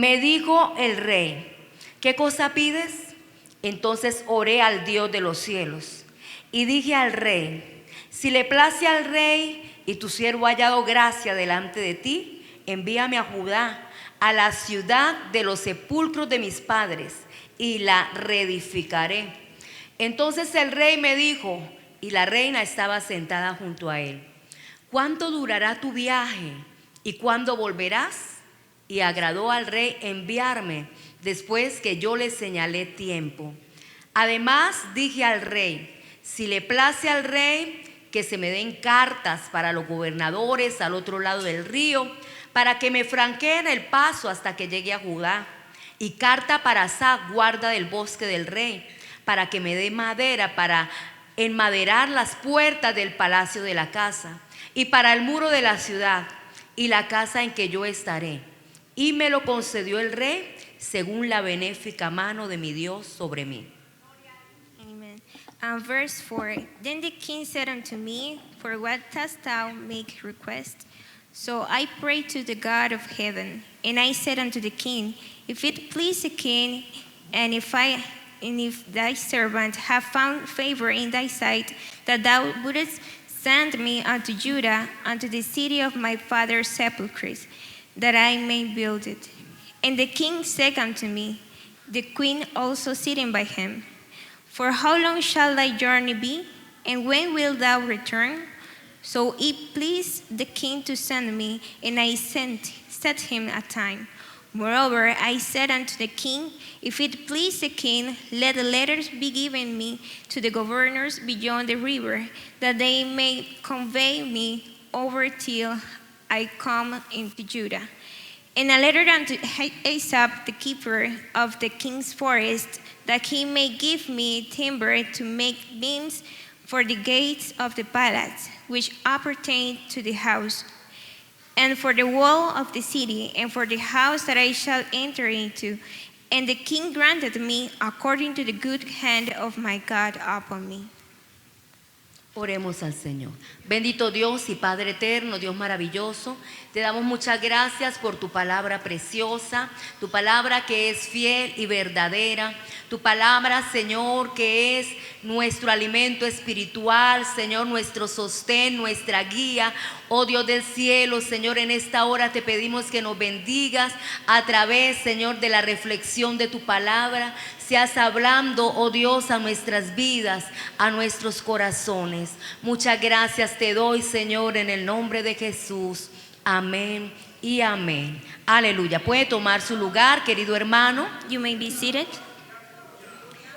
Me dijo el rey: ¿qué cosa pides? Entonces oré al Dios de los cielos y dije al rey: si le place al rey y tu siervo ha hallado gracia delante de ti, envíame a Judá, a la ciudad de los sepulcros de mis padres, y la reedificaré. Entonces el rey me dijo, y la reina estaba sentada junto a él: ¿cuánto durará tu viaje y cuándo volverás? Y agradó al rey enviarme después que yo le señalé tiempo. Además dije al rey: si le place al rey, que se me den cartas para los gobernadores al otro lado del río, para que me franqueen el paso hasta que llegue a Judá, y carta para Asaf, guarda del bosque del rey, para que me dé madera para enmaderar las puertas del palacio de la casa, y para el muro de la ciudad, y la casa en que yo estaré. Y me lo concedió el rey, según la benéfica mano de mi Dios sobre mí. Amen. Verse 4. Then the king said unto me, for what dost thou make request? So I prayed to the God of heaven, and I said unto the king, if it please the king, and if thy servant have found favor in thy sight, that thou wouldest send me unto Judah, unto the city of my father's sepulchres, that I may build it. And the king said unto me, the queen also sitting by him, for how long shall thy journey be, and when wilt thou return? So it pleased the king to send me, and I set him a time. Moreover, I said unto the king, if it please the king, let the letters be given me to the governors beyond the river, that they may convey me over till I come into Judah. And a letter unto Asaph, the keeper of the king's forest, that he may give me timber to make beams for the gates of the palace, which appertain to the house, and for the wall of the city, and for the house that I shall enter into. And the king granted me according to the good hand of my God upon me. Oremos al Señor. Bendito Dios y Padre eterno, Dios maravilloso, te damos muchas gracias por tu palabra preciosa, tu palabra que es fiel y verdadera, tu palabra, Señor, que es nuestro alimento espiritual, Señor, nuestro sostén, nuestra guía. Oh Dios del cielo, Señor, en esta hora te pedimos que nos bendigas a través, Señor, de la reflexión de tu palabra. Seas hablando, oh Dios, a nuestras vidas, a nuestros corazones. Muchas gracias te doy, Señor, en el nombre de Jesús. Amén y amén. Aleluya. Puede tomar su lugar, querido hermano. You may be seated.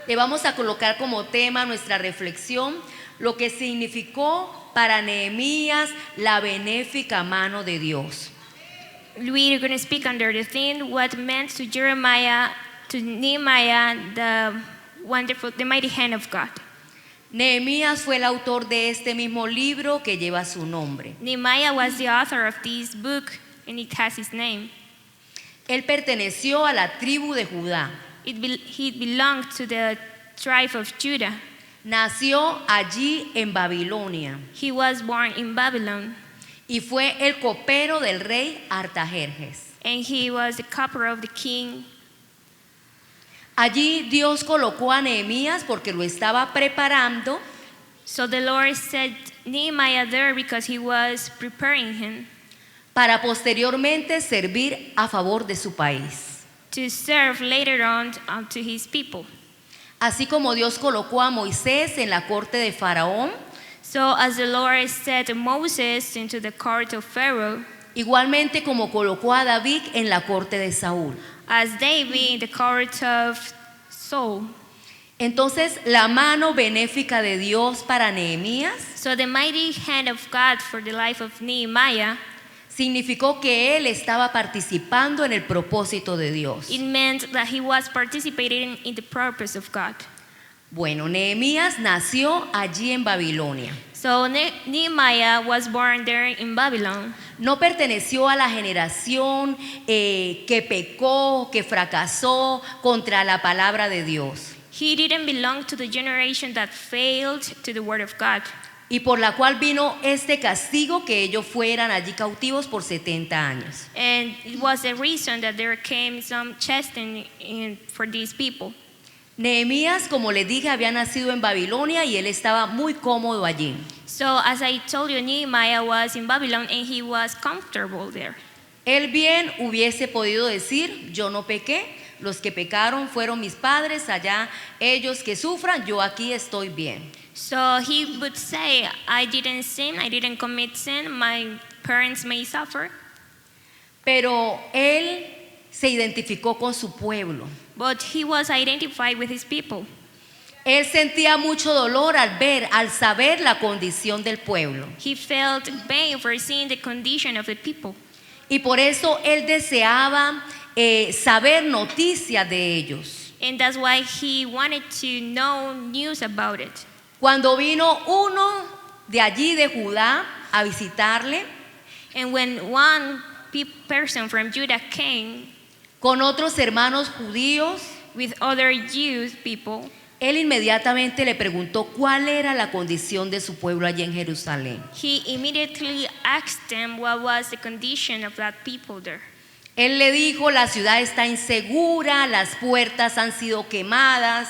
Le vamos a colocar como tema nuestra reflexión lo que significó para Nehemías la benéfica mano de Dios. We are going to speak under the theme what meant to Nehemiah the mighty hand of God. Nehemías fue el autor de este mismo libro que lleva su nombre. Nehemiah was the author of this book, and it has his name. Él perteneció a la tribu de Judá. He belonged to the tribe of Judah. Nació allí en Babilonia He was born in Babylon, y fue el copero del rey Artajerjes. and he was the cupbearer of the king. Allí Dios colocó a Nehemías porque lo estaba preparando So the Lord set Nehemiah there because he was preparing him para posteriormente servir a favor de su país. to serve later on to his people. Así como Dios colocó a Moisés en la corte de Faraón, So as the Lord set Moses into the court of Pharaoh, igualmente como colocó a David en la corte de Saúl. as David in the court of Saul. Entonces, la mano benéfica de Dios para Nehemías So the mighty hand of God for the life of Nehemiah, significó que él estaba participando en el propósito de Dios. it meant that he was participating in the purpose of God. Bueno, Nehemías nació allí en Babilonia. So Nehemiah was born there in Babylon. No perteneció a la generación que pecó, que fracasó contra la palabra de Dios. He didn't belong to the generation that failed to the word of God. y por la cual vino este castigo, que ellos fueran allí cautivos por 70 años. And it was the reason that there came some chastening for these people. Nehemías, como les dije, había nacido en Babilonia y él estaba muy cómodo allí. So as I told you, Nehemiah was in Babylon and he was comfortable there. Él bien hubiese podido decir, yo no pequé, los que pecaron fueron mis padres, allá ellos que sufran, yo aquí estoy bien. So he would say, I didn't sin, I didn't commit sin, my parents may suffer. Pero él se identificó con su pueblo. But he was identified with his people. Él sentía mucho dolor al saber la condición del pueblo. He felt pain for seeing the condition of the people. Y por eso él deseaba saber noticias de ellos. And that's why he wanted to know news about it. Cuando vino uno de allí de Judá a visitarle, And when one person from Judah came con otros hermanos judíos, with other Jews people, él inmediatamente le preguntó cuál era la condición de su pueblo allí en Jerusalén. he immediately asked them what was the condition of that people there. Él le dijo, la ciudad está insegura, las puertas han sido quemadas.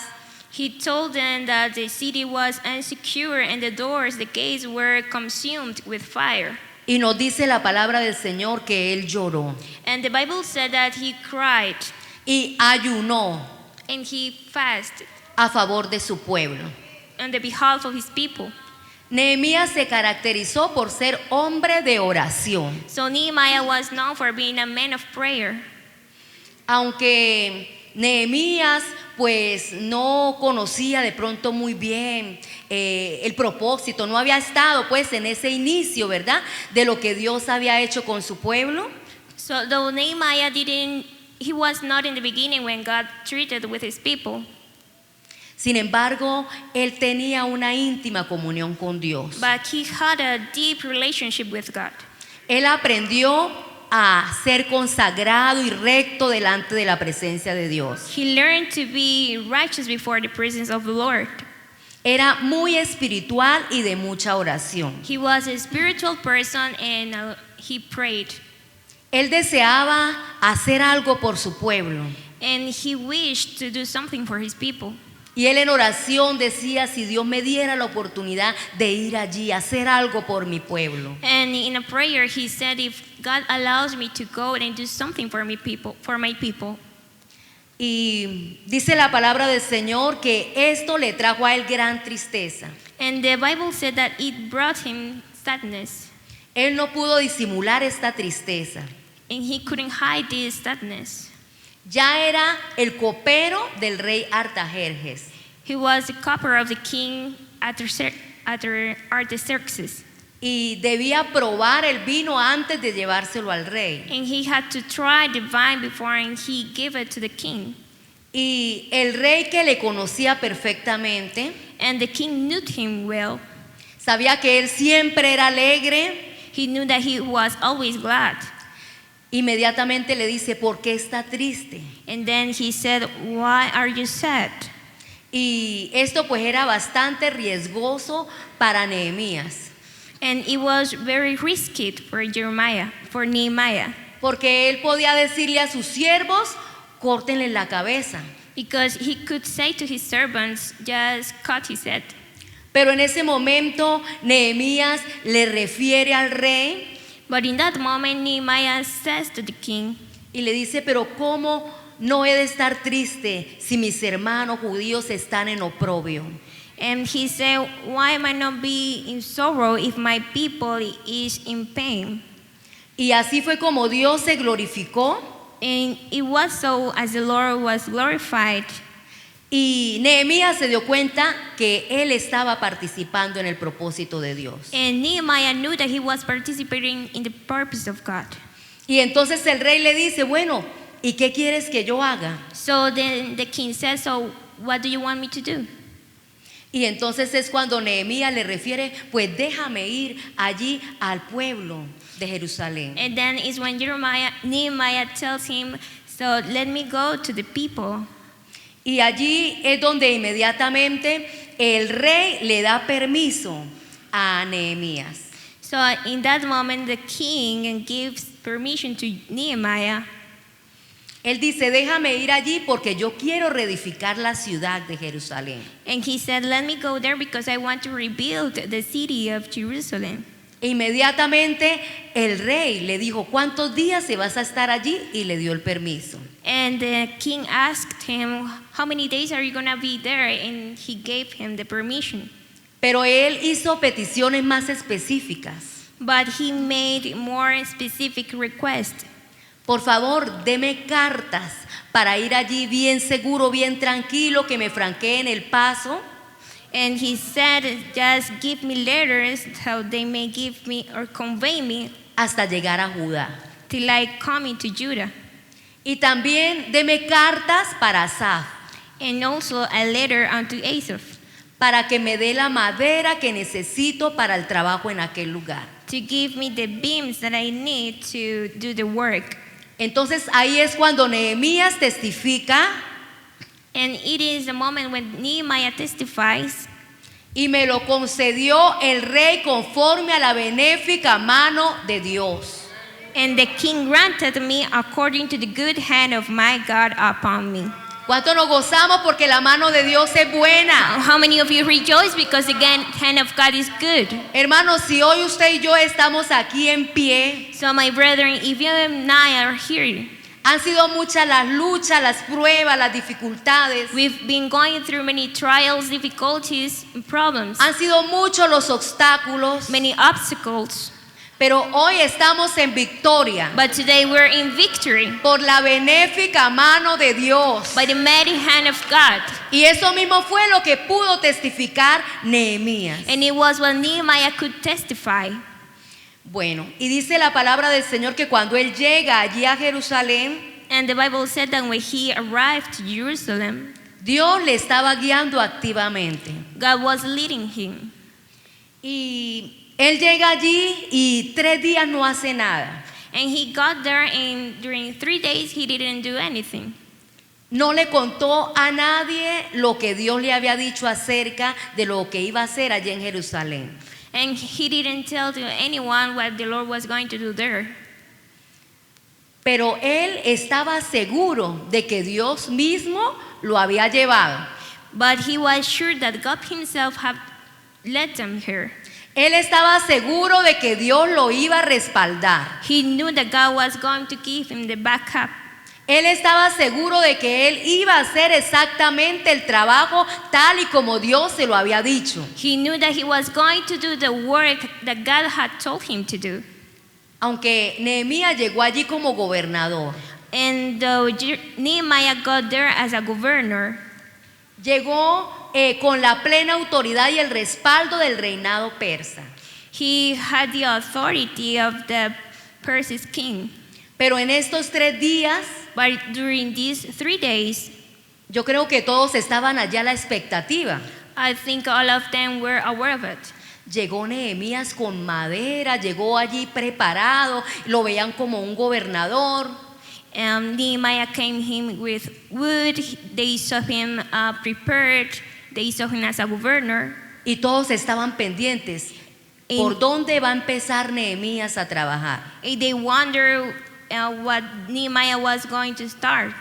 He told them that the city was insecure and the doors, the gates were consumed with fire. Y nos dice la palabra del Señor que él lloró And the Bible said that he cried y ayunó and he fasted a favor de su pueblo. on the behalf of his people. Nehemías se caracterizó por ser hombre de oración. So Nehemiah was known for being a man of prayer. Aunque Nehemías pues no conocía de pronto muy bien el propósito, no había estado pues en ese inicio, ¿verdad? De lo que Dios había hecho con su pueblo. So though Nehemiah he was not in the beginning when God treated with his people. Sin embargo, él tenía una íntima comunión con Dios. But he had a deep relationship with God. Él aprendió a ser consagrado y recto delante de la presencia de Dios. He learned to be righteous before the presence of the Lord. Era muy espiritual y de mucha oración. He was a spiritual person and he prayed. Él deseaba hacer algo por su pueblo. And he wished to do something for his people. Y él en oración decía, si Dios me diera la oportunidad de ir allí a hacer algo por mi pueblo. And in a prayer he said, if God allows me to go and do something for my people. Y dice la palabra del Señor que esto le trajo a él gran tristeza. And the Bible said that it brought him sadness. Él no pudo disimular esta tristeza. And he couldn't hide this sadness. Ya era el copero del rey Artajerjes. He was the cupbearer of the king Artaxerxes. Y debía probar el vino antes de llevárselo al rey. And he had to try the wine before he gave it to the king. Y el rey, que le conocía perfectamente, And the king knew him well. sabía que él siempre era alegre. He knew that he was always glad. Inmediatamente le dice, ¿por qué está triste? And then he said, why are you sad? Y esto pues era bastante riesgoso para Nehemías, And it was very risky for Nehemiah, porque él podía decirle a sus siervos, córtenle la cabeza. because he could say to his servants, just cut his head. Pero en ese momento Nehemías le refiere al rey But in that moment, Nehemiah says to the king, y le dice, pero ¿cómo no he de estar triste si mis hermanos judíos están en oprobio? and he said, why am I not be in sorrow if my people is in pain? Y así fue como Dios se glorificó. And it was so as the Lord was glorified. Y Nehemías se dio cuenta que él estaba participando en el propósito de Dios. And Nehemiah knew that he was participating in the purpose of God. Y entonces el rey le dice, bueno, ¿y qué quieres que yo haga? So then the king says, so what do you want me to do? Y entonces es cuando Nehemías le refiere, pues déjame ir allí al pueblo de Jerusalén. And then is when Nehemiah tells him, so let me go to the people. Y allí es donde inmediatamente el rey le da permiso a Nehemías. So in that moment, the king gives permission to Nehemiah. Él dice, déjame ir allí porque yo quiero reedificar la ciudad de Jerusalén. And he said, let me go there because I want to rebuild the city of Jerusalem. E inmediatamente el rey le dijo, ¿cuántos días se vas a estar allí? Y le dio el permiso. And the king asked him, how many days are you going to be there? And he gave him the permission. Pero él hizo peticiones más específicas. But he made more specific requests. Por favor, deme cartas para ir allí bien seguro, bien tranquilo, que me franqueen el paso. And he said, just give me letters so they may give me or convey me Hasta llegar a Judá. till I come into Judah. Y también deme cartas para Asaf, And also a letter unto Asaph para que me dé la madera que necesito para el trabajo en aquel lugar. to give me the beams that I need to do the work. Entonces ahí es cuando Nehemías testifica And it is the moment when Nehemiah testifies, y me lo concedió el rey conforme a la benéfica mano de Dios. and the king granted me according to the good hand of my God upon me. ¿Cuánto nos gozamos porque la mano de Dios es buena? How many of you rejoice because again, hand of God is good? Hermanos, si hoy usted y yo estamos aquí en pie, So my brethren, if you and I are here, han sido muchas las luchas, las pruebas, las dificultades. we've been going through many trials, difficulties, and problems, Han sido muchos los obstáculos, many obstacles, pero hoy estamos en victoria but today we're in victory por la benéfica mano de Dios. by the mighty hand of God. Y eso mismo fue lo que pudo testificar Nehemías. And it was what Nehemiah could testify. Bueno, y dice la palabra del Señor que cuando él llega allí a Jerusalén, And the Bible said that when he arrived to Jerusalem, Dios le estaba guiando activamente. God was leading him. Y él llega allí y 3 días no hace nada. And he got there, and during 3 days, he didn't do anything. No le contó a nadie lo que Dios le había dicho acerca de lo que iba a hacer allí en Jerusalén. And he didn't tell to anyone what the Lord was going to do there. Pero él estaba seguro de que Dios mismo lo había llevado. But he was sure that God himself had led them here. Él estaba seguro de que Dios lo iba a respaldar. He knew that God was going to give him the backup. Él estaba seguro de que él iba a hacer exactamente el trabajo tal y como Dios se lo había dicho. He knew that he was going to do the work that God had told him to do. Aunque Nehemías llegó allí como gobernador, And though Nehemiah got there as a governor, llegó con la plena autoridad y el respaldo del reinado persa. he had the authority of the Persian king. Pero en estos 3 días, But during these 3 days, yo creo que todos estaban allá a la expectativa. I think all of them were aware of it. Llegó Nehemías con madera, llegó allí preparado, lo veían como un gobernador. Nehemiah came him with wood. They saw him prepared. They saw him as a governor. Y todos estaban pendientes. ¿Por dónde va a empezar Nehemías a trabajar? And they wonder what Nehemiah was going to start.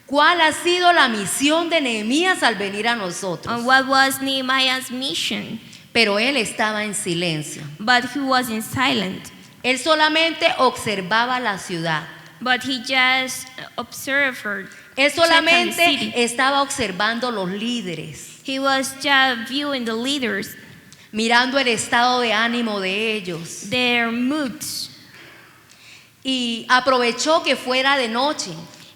¿Cuál ha sido la misión de Nehemías al venir a nosotros? And what was Nehemiah's mission? Pero él estaba en silencio. But he wasn't silent. Él solamente observaba la ciudad. But he just observed her. Él checked on the solamente city. estaba observando los líderes, He was just viewing the leaders, mirando el estado de ánimo de ellos. their moods. Y aprovechó que fuera de noche,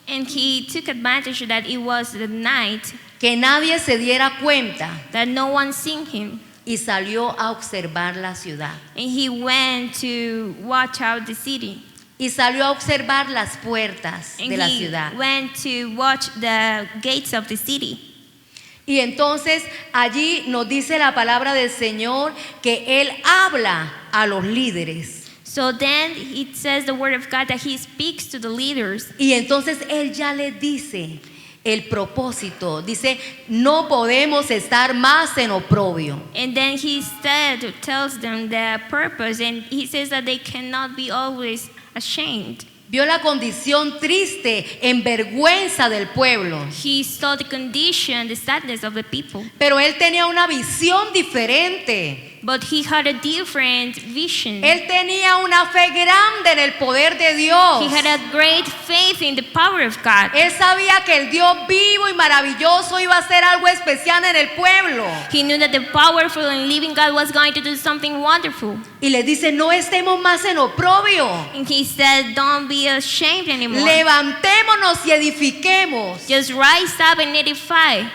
And he took advantage that it was the night, que nadie se diera cuenta, that no one seen him. y salió a observar la ciudad. And he went to watch out the city. Y salió a observar las puertas And de la he ciudad. went to watch the gates of the city. Y entonces allí nos dice la palabra del Señor que Él habla a los líderes. So then it says the word of God that he speaks to the leaders. Y entonces Él ya les dice el propósito. Dice, no podemos estar más en oprobio. And then he tells them the purpose, and he says that they cannot be always ashamed. Vio la condición triste, en vergüenza del pueblo. He saw the condition, the sadness of the people. Pero él tenía una visión diferente. But he had a different vision. Él tenía una fe grande en el poder de Dios. He had a great faith in the power of God. Él sabía que el Dios vivo y maravilloso iba a hacer algo especial en el pueblo. He knew that the powerful and living God was going to do something wonderful. Y le dice, no estemos más en oprobio. And he said, don't be ashamed anymore. Levantémonos y edifiquemos. Just rise up and edify.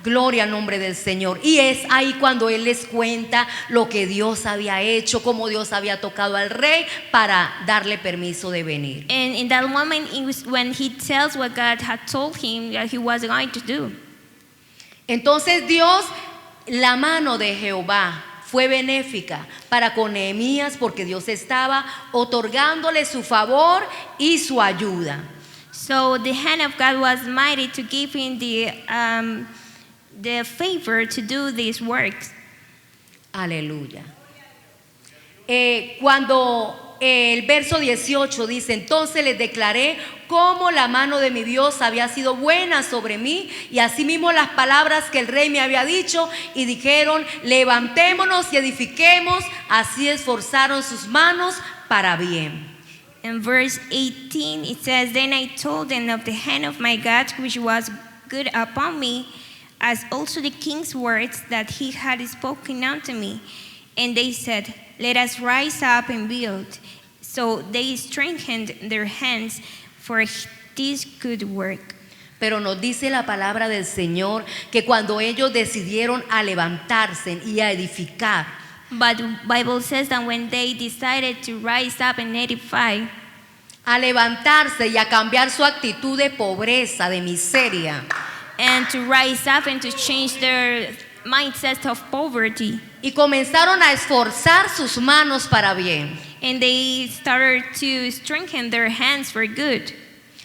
Gloria al nombre del Señor. Y es ahí cuando Él les cuenta lo que Dios había hecho, cómo Dios había tocado al rey para darle permiso de venir. And in that moment, it was when he tells what God had told him that he was going to do. Entonces Dios, la mano de Jehová fue benéfica para con Nehemías porque Dios estaba otorgándole su favor y su ayuda. So the hand of God was mighty to give him the favor to do these works. Aleluya. Cuando el verso 18 dice, entonces les declaré cómo la mano de mi Dios había sido buena sobre mí, y asimismo las palabras que el rey me había dicho, y dijeron, levantémonos y edifiquemos, así esforzaron sus manos para bien. In verse 18 it says, then I told them of the hand of my God which was good upon me, as also the king's words that he had spoken unto me. And they said, let us rise up and build. So they strengthened their hands for this good work. Pero nos dice la palabra del Señor que cuando ellos decidieron a levantarse y a edificar, But the Bible says that when they decided to rise up and edify, a levantarse y a cambiar su actitud de pobreza, de miseria, and to rise up and to change their mindset of poverty, y comenzaron a esforzar sus manos para bien. and they started to strengthen their hands for good.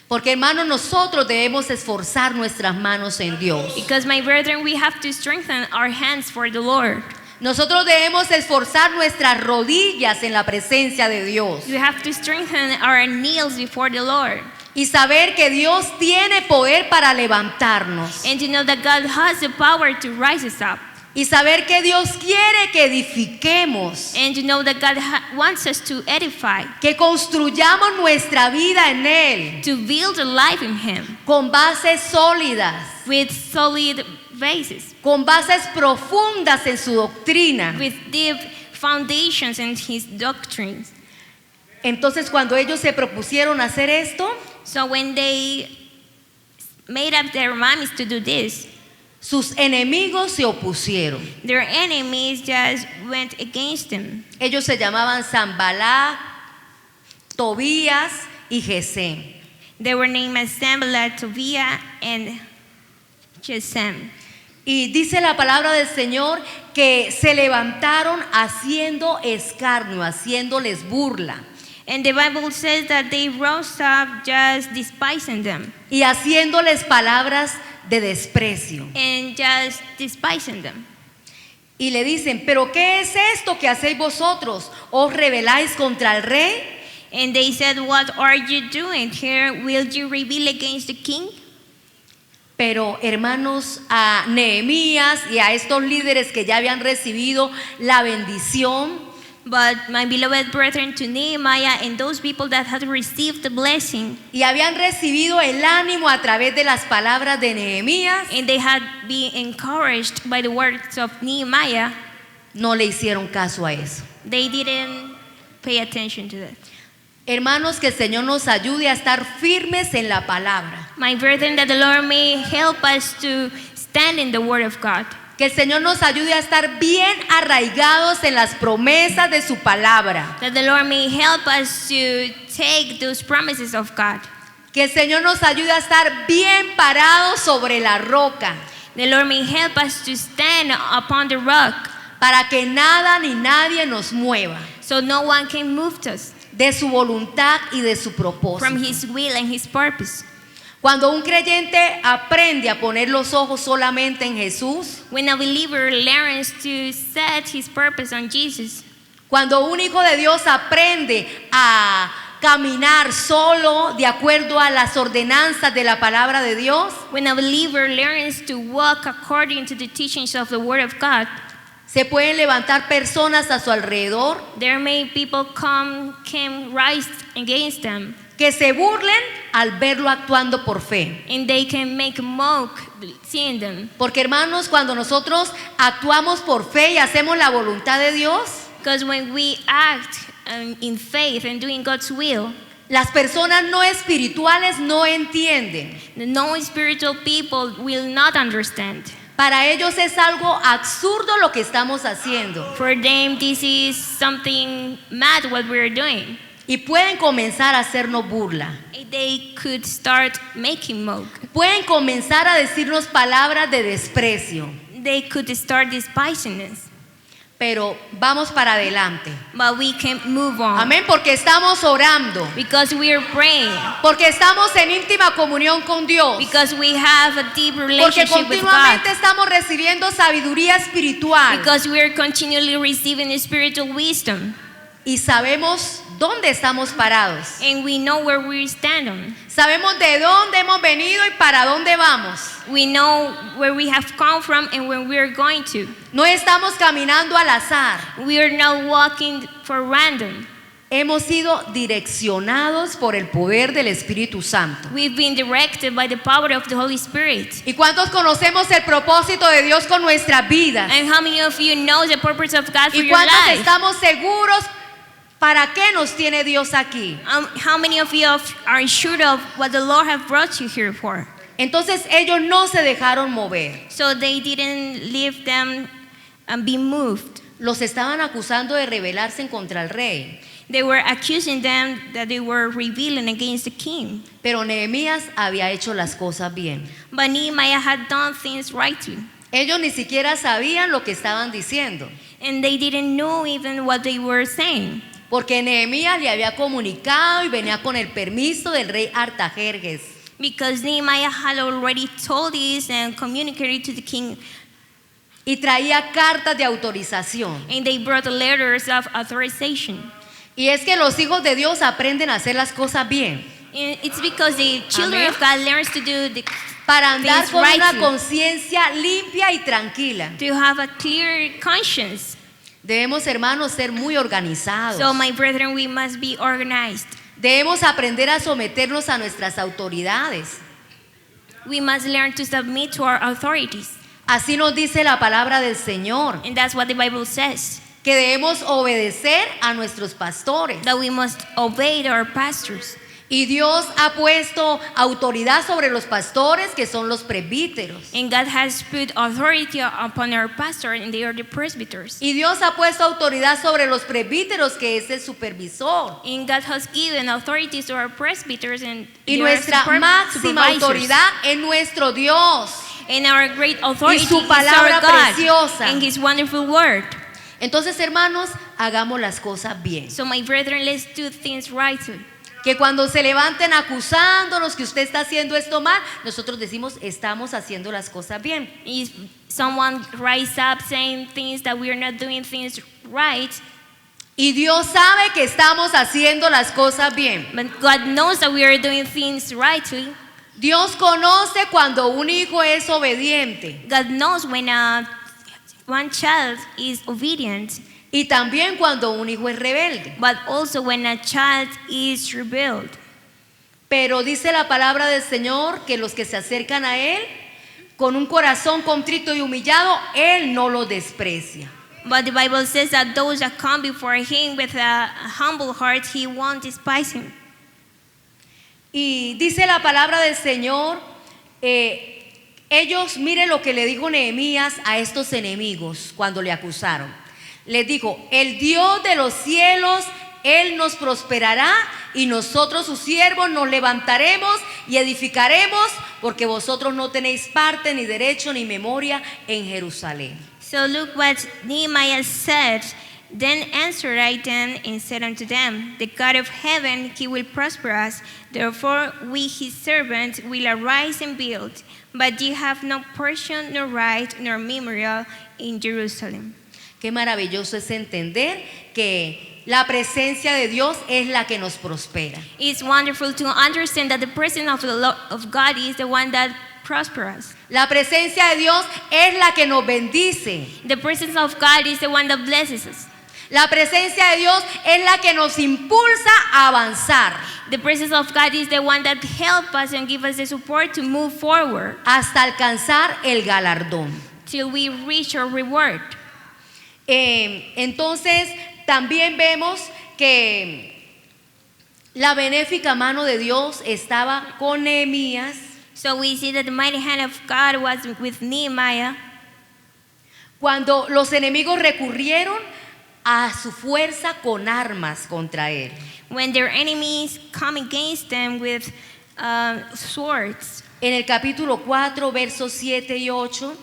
Porque hermanos, nosotros debemos esforzar nuestras manos en Dios. Because my brethren, we have to strengthen our hands for the Lord. Nosotros debemos esforzar nuestras rodillas en la presencia de Dios. We have to strengthen our knees before the Lord. Y saber que Dios tiene poder para levantarnos. And to know that God has the power to rise us up. Y saber que Dios quiere que edifiquemos. And to know that God wants us to edify. Que construyamos nuestra vida en Él. To build a life in Him. Con bases sólidas. With solid bases. Con bases profundas en su doctrina. With deep foundations in His doctrines. Entonces cuando ellos se propusieron hacer esto, so when they made up their minds to do this, sus enemigos se opusieron. their enemies just went against them. Ellos se llamaban Sanballat, Tobías y Gesem. They were named as Sanballat, Tobiah, and Gesem. Y dice la palabra del Señor que se levantaron haciendo escarnio, haciéndoles burla. And the Bible says that they rose up just despising them. Y haciéndoles palabras de desprecio. And just despising them. Y le dicen, ¿pero qué es esto que hacéis vosotros? ¿Os rebeláis contra el rey? And they said, what are you doing here? Will you rebel against the king? Pero hermanos, a Nehemías y a estos líderes que ya habían recibido la bendición, But my beloved brethren, to Nehemiah and those people that had received the blessing, y habían recibido el ánimo a través de las palabras de Nehemías, and they had been encouraged by the words of Nehemiah, no le hicieron caso a eso. they didn't pay attention to that. Hermanos, que el Señor nos ayude a estar firmes en la palabra. My brethren, that the Lord may help us to stand in the word of God. Que el Señor nos ayude a estar bien arraigados en las promesas de su palabra. That the Lord may help us to take those promises of God. Que el Señor nos ayude a estar bien parados sobre la roca. The Lord may help us to stand upon the rock. Para que nada ni nadie nos mueva. So no one can move us. De su voluntad y de su propósito. From His will and His purpose. Cuando un creyente aprende a poner los ojos solamente en Jesús, when a believer learns to set his purpose on Jesus, cuando un hijo de Dios aprende a caminar solo de acuerdo a las ordenanzas de la palabra de Dios, when a believer learns to walk according to the teachings of the Word of God, se pueden levantar personas a su alrededor there may people can rise against them, que se burlen al verlo actuando por fe. and they can make mock seeing them. Porque hermanos, cuando nosotros actuamos por fe y hacemos la voluntad de Dios, Because when we act in faith and doing God's will, las personas no espirituales no entienden. the non-spiritual people will not understand. Para ellos es algo absurdo lo que estamos haciendo. For them, this is something mad what we're doing. Y pueden comenzar a hacernos burla. They could start making mock. Pueden comenzar a decirnos palabras de desprecio. They could start despising us. Pero vamos para adelante. But we can move on. Amén, porque estamos orando. Because we are praying. Porque estamos en íntima comunión con Dios. Because we have a deep Porque relationship with God. continuamente estamos recibiendo sabiduría espiritual. Because we are continually receiving spiritual wisdom. Y sabemos dónde estamos parados. And we know where we stand on. Sabemos de dónde hemos venido y para dónde vamos. We know where we have come from and where we are going to. No estamos caminando al azar. We are not walking for random. Hemos sido direccionados por el poder del Espíritu Santo. We've been directed by the power of the Holy Spirit. ¿Y cuántos conocemos el propósito de Dios con nuestras vidas? And how many of you know the purpose of God for ¿Y your cuántos life? estamos seguros para qué nos tiene Dios aquí? How many of you are sure of what the Lord has brought you here for? Entonces ellos no se dejaron mover. So they didn't leave them and be moved. Los estaban acusando de rebelarse contra el rey. They were accusing them that they were rebelling against the king. Pero Nehemías había hecho las cosas bien. But Nehemiah had done things rightly. Ellos ni siquiera sabían lo que estaban diciendo. And they didn't know even what they were saying. Porque Nehemías le había comunicado y venía con el permiso del rey Artajerjes. Because Nehemiah had already told this and communicated to the king. Y traía cartas de autorización. And they brought letters of authorization. Y es que los hijos de Dios aprenden a hacer las cosas bien. And it's because the children Amén. of God learns to do the Para andar things con una rightly. conciencia limpia y tranquila. To have a clear conscience. Debemos, hermanos, ser muy organizados. So, my brethren, we must be organized. Debemos aprender a someternos a nuestras autoridades. We must learn to submit to our authorities. Así nos dice la palabra del Señor, And that's what the Bible says. que debemos obedecer a nuestros pastores. That we must obey our pastors. Y Dios ha puesto autoridad sobre los pastores, que son los presbíteros. And God has put authority upon our pastor, and they are the presbyters. Y Dios ha puesto autoridad sobre los presbíteros, que es el supervisor. And God has given authorities to our presbyters, and Y they are nuestra máxima supervisors. autoridad es nuestro Dios. And our great authority Y su is palabra our God preciosa. and His wonderful word. Entonces, hermanos, hagamos las cosas bien. So, my brethren, let's do things right. Que cuando se levanten acusándonos que usted está haciendo esto mal, nosotros decimos, estamos haciendo las cosas bien. If someone rise up saying things that we are not doing things right, Y Dios sabe que estamos haciendo las cosas bien. but God knows that we are doing things rightly. Dios conoce cuando un hijo es obediente God knows when one child is obedient, y también cuando un hijo es rebelde. but also when a child is rebelled. Pero dice la palabra del Señor que los que se acercan a Él con un corazón contrito y humillado, Él no los desprecia. But the Bible says that those that come before Him with a humble heart, He won't despise him. Y dice la palabra del Señor, ellos, miren lo que le dijo Nehemías a estos enemigos cuando le acusaron. Les dijo, el Dios de los cielos, Él nos prosperará y nosotros sus siervos nos levantaremos y edificaremos, porque vosotros no tenéis parte ni derecho ni memoria en Jerusalén. So look what Nehemiah said. Then answered I them and said unto them, The God of heaven, he will prosper us. Therefore we his servants will arise and build. But ye have no portion, nor right, nor memorial in Jerusalem. Qué maravilloso es entender que la presencia de Dios es la que nos prospera. It's wonderful to understand that the presence of God is the one that prospers. La presencia de Dios es la que nos bendice. The presence of God is the one that blesses us. La presencia de Dios es la que nos impulsa a avanzar The presence of God is the one that helps us and gives us the support to move forward hasta alcanzar el galardón. till we reach our reward. Entonces también vemos que la benéfica mano de Dios estaba con Nehemías So we see that the mighty hand of God was with Nehemiah cuando los enemigos recurrieron a su fuerza con armas contra él. when their enemies come against them with swords. En el capítulo 4, versos 7 y 8,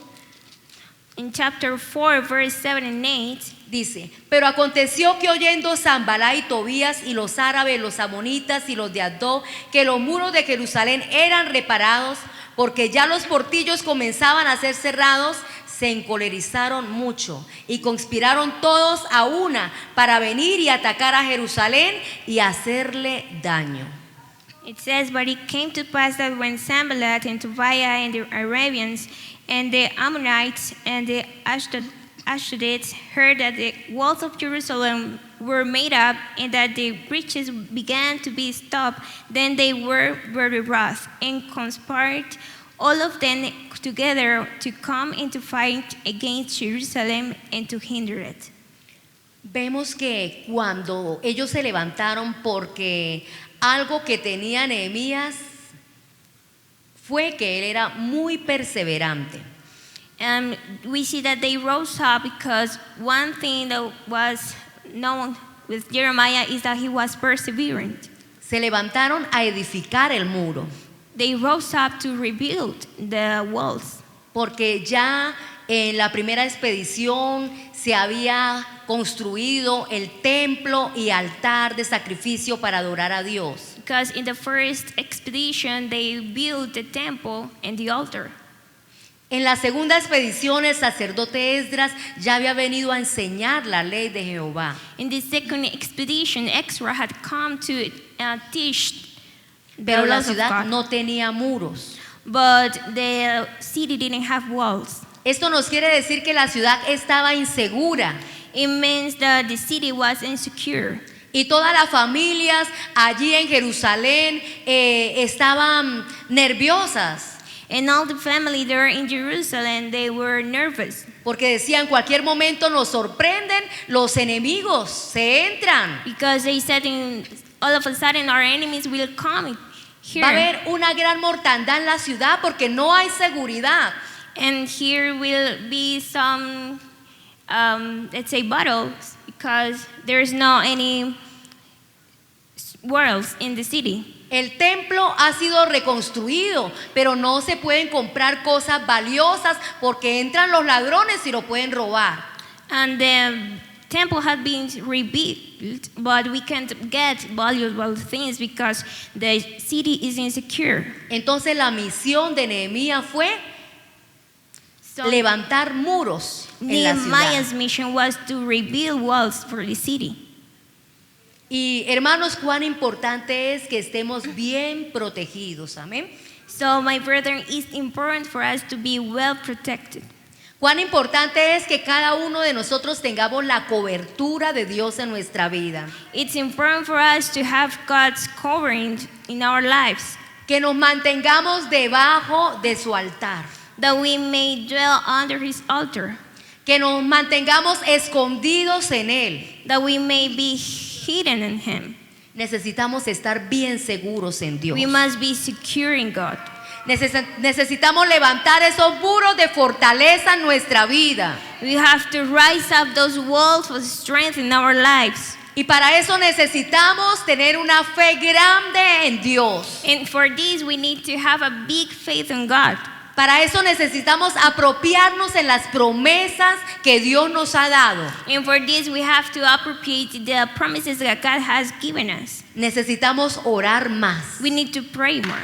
In chapter 4, verse 7 and 8, dice: pero aconteció que oyendo Sanbalá y Tobías y los árabes, los amonitas y los de Asdod, que los muros de Jerusalén eran reparados, porque ya los portillos comenzaban a ser cerrados, se encolerizaron mucho y conspiraron todos a una para venir y atacar a Jerusalén y hacerle daño. it says, But it came to pass that when Sanballat and Tobiah and the Arabians and the Ammonites and the Ashdodites heard that the walls of Jerusalem were made up and that the breaches began to be stopped, then they were very wroth and conspired all of them together to come and to fight against Jerusalem and to hinder it. Vemos que cuando ellos se levantaron, porque algo que tenía Nehemías fue que él era muy perseverante. And we see that they rose up because one thing that was known with Jeremiah is that he was perseverant. Se levantaron a edificar el muro, They rose up to rebuild the walls porque ya en la primera expedición se había construido el templo y altar de sacrificio para adorar a Dios. because in the first expedition they built the temple and the altar. En la segunda expedición el sacerdote Esdras ya había venido a enseñar la ley de Jehová. In the second expedition, Ezra had come to teach the Pero la laws of ciudad God. no tenía muros. But the city didn't have walls. Esto nos quiere decir que la ciudad estaba insegura It means that the city was insecure. y todas las familias allí en Jerusalén estaban nerviosas And all the family there in Jerusalem, they were nervous porque decían: cualquier momento nos sorprenden los enemigos, se entran. because they said all of a sudden our enemies will come here. Va a haber una gran mortandad en la ciudad porque no hay seguridad. And here will be some, let's say, battles because there's no any walls in the city. El templo ha sido reconstruido, pero no se pueden comprar cosas valiosas porque entran los ladrones y lo pueden robar. And the temple had been rebuilt, but we can't get valuable things because the city is insecure. Entonces la misión de Nehemías fue So levantar muros en la Nehemiah's ciudad. mission was to rebuild walls for the city. Y hermanos, cuán importante es que estemos bien protegidos, amén. So my brethren, it's important for us to be well protected. Cuán importante es que cada uno de nosotros tengamos la cobertura de Dios en nuestra vida. It's important for us to have God's covering in our lives, Que nos mantengamos debajo de su altar. that we may dwell under his altar, Que nos mantengamos escondidos en él. that we may be hidden in him. Necesitamos estar bien seguros en Dios. We must be secure in God. Necesitamos levantar esos muros de fortaleza en nuestra vida. We have to rise up those walls of strength in our lives. Y para eso necesitamos tener una fe grande en Dios. And for this, we need to have a big faith in God. Para eso necesitamos apropiarnos en las promesas que Dios nos ha dado. And for this, we have to appropriate the promises that God has given us. Necesitamos orar más. We need to pray more.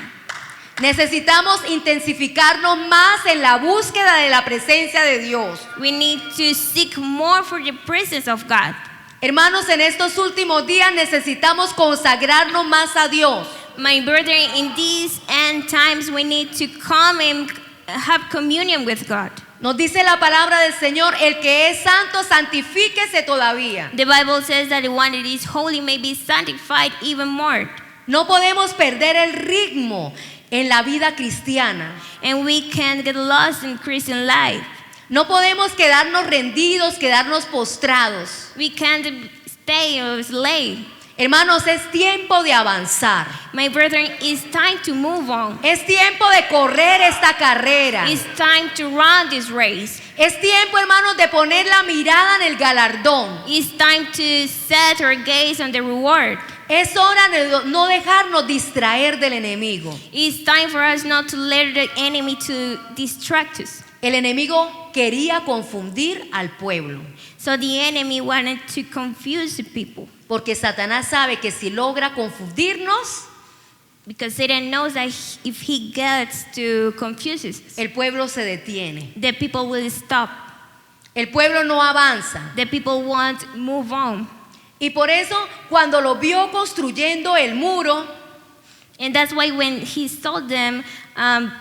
Necesitamos intensificarnos más en la búsqueda de la presencia de Dios. We need to seek more for the presence of God. Hermanos, en estos últimos días necesitamos consagrarnos más a Dios. My brethren, in these end times, we need to come and have communion with God. Nos dice la palabra del Señor, el que es santo, santifíquese todavía. The Bible says that the one that is holy may be sanctified even more. No podemos perder el ritmo en la vida cristiana. And we can't get lost in Christian life. No podemos quedarnos rendidos, quedarnos postrados. We can't stay or slay. Hermanos, es tiempo de avanzar. My brethren, it's time to move on. Es tiempo de correr esta carrera. It's time to run this race. Es tiempo, hermanos, de poner la mirada en el galardón. It's time to set our gaze on the reward. Es hora de no dejarnos distraer del enemigo. It's time for us not to let the enemy to distract us. El enemigo quería confundir al pueblo. So the enemy wanted to confuse the people. Porque Satanás sabe que si logra confundirnos, Because Satan knows that if he gets to confuse us, el pueblo se detiene. the people will stop. El pueblo no avanza. The people won't move on. Y por eso, cuando lo vio construyendo el muro, And that's why when he saw them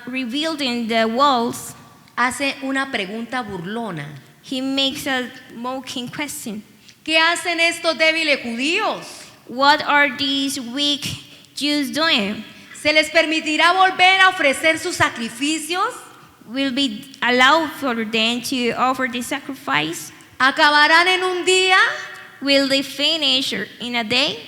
rebuilding the walls, hace una pregunta burlona. he makes a mocking question. ¿Qué hacen estos débiles judíos? What are these weak Jews doing? ¿Se les permitirá volver a ofrecer sus sacrificios? Will be allowed for them to offer the sacrifice? ¿Acabarán en un día? Will they finish in a day?